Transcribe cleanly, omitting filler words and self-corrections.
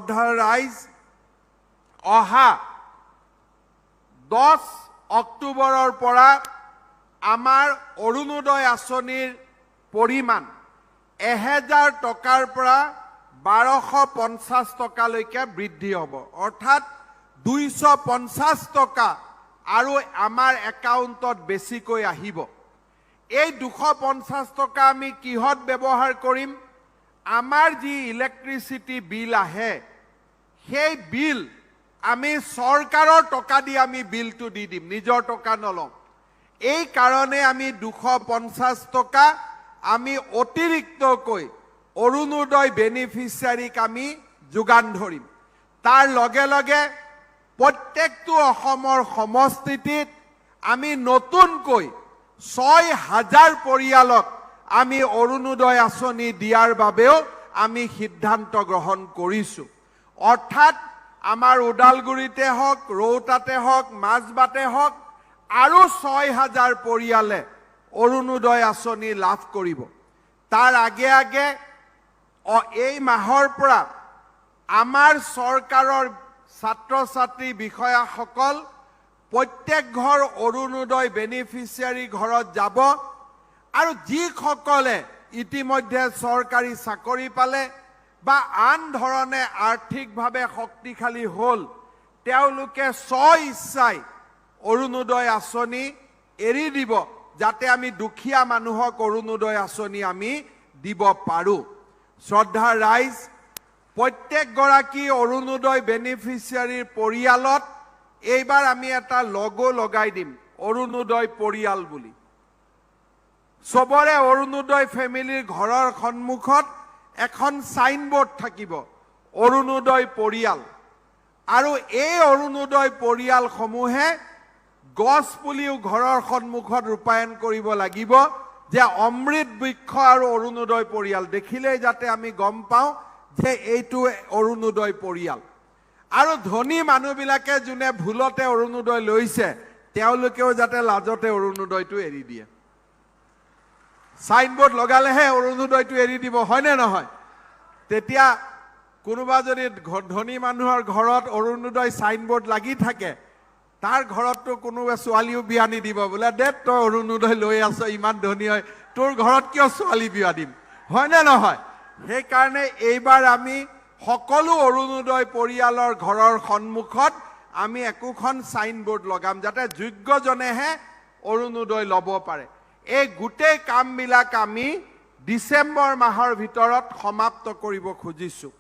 ৰাইজ অহা 10 অক্টোবৰৰ পৰা আমাৰ অৰুণোদয় আঁচনিৰ পৰিমাণ 1000 টকাৰ পৰা 1250 টকালৈকে বৃদ্ধি হ'ব অৰ্থাৎ 250 টকা আৰু আমাৰ একাউণ্টত বেছিকৈ আহিব এই 250 টকা আমি কিহত ব্যৱহাৰ কৰিম আমাৰ যি ইলেক্ট্ৰিচিটি বিল আহে সেই বিল আমি চৰকাৰৰ টকা দি আমি বিলটো দি দিম নিজৰ টকা নলম এই কাৰণে আমি 250 টকা আমি অতিৰিক্তকৈ অৰুণোদয় বেনিফিচিয়াৰীক আমি যোগান ধৰিম তাৰ লগে লগে প্ৰত্যেকটো অসমৰ সমষ্টিত আমি নতুনকৈ 6000 পৰিয়ালক আমি অৰুণোদয় আঁচনি দিয়াৰ বাবেও আমি সিদ্ধান্ত গ্ৰহণ কৰিছো অৰ্থাৎ আমাৰ ওদালগুৰিতে হওক ৰৌতাতে হওক মাজবাটে হওক আৰু 6000 পৰিয়ালে অৰুণোদয় আঁচনি লাভ কৰিব তাৰ আগে আগে এই মাহৰ পৰা আমাৰ চৰকাৰৰ ছাত্ৰ ছাত্ৰী বিষয়াসকল প্ৰত্যেক ঘৰ অৰুণোদয় বেনিফিচিয়াৰী ঘৰত যাব আৰু যিসকলে ইতিমধ্যে চৰকাৰী চাকৰি পালে বা আন ধৰণে আৰ্থিকভাৱে শক্তিশালী হ'ল তেওঁলোকে স্বইচ্ছাই অৰুণোদয় আঁচনি এৰি দিব যাতে আমি দুখীয়া মানুহক অৰুণোদয় আঁচনি আমি দিব পাৰোঁ শ্ৰদ্ধা ৰাইজ প্ৰত্যেক গৰাকী অৰুণোদয় বেনিফিচিয়াৰীৰ পৰিয়ালত এইবাৰ আমি এটা লগো লগাই দিম অৰুণোদয় পৰিয়াল বুলি সবৰে অৰুণোদয় ফেমিলিৰ ঘৰৰ সন্মুখত এখন সাইনবোৰ্ড থাকিব অৰুণোদয় পৰিয়াল আৰু এই অৰুণোদয় পৰিয়ালসমূহে গছ পুলিও ঘৰৰ সন্মুখত ৰূপায়ণ কৰিব লাগিব যে অমৃত বৃক্ষ আৰু অৰুণোদয় পৰিয়াল দেখিলেই যাতে আমি গম পাওঁ যে এইটো অৰুণোদয় পৰিয়াল আৰু ধনী মানুহবিলাকে যোনে ভুলতে অৰুণোদয় লৈছে তেওঁলোকেও যাতে লাজতে অৰুণোদয়টো এৰি দিয়ে সাইনবোৰ্ড লগালেহে অৰুণোদয়টো এৰি দিব হয়নে নহয় তেতিয়া কোনোবা যদি ধনী মানুহৰ ঘৰত অৰুণোদয় সাইনবোৰ্ড লাগি থাকে তাৰ ঘৰতটো কোনোবা ছোৱালীও বিয়া নিদিব বোলে দে তই অৰুণোদয় লৈ আছ ইমান ধনী হয় তোৰ ঘৰত কিয় ছোৱালী বিয়া দিম হয়নে নহয় সেইকাৰণে এইবাৰ আমি সকলো অৰুণোদয় পৰিয়ালৰ ঘৰৰ সন্মুখত আমি একোখন সাইনবোৰ্ড লগাম যাতে যোগ্যজনেহে অৰুণোদয় ল'ব পাৰে এই গোটেই কামবিলাক আমি ডিসেম্বৰ মাহৰ ভিতৰত সমাপ্ত কৰিব খুজিছো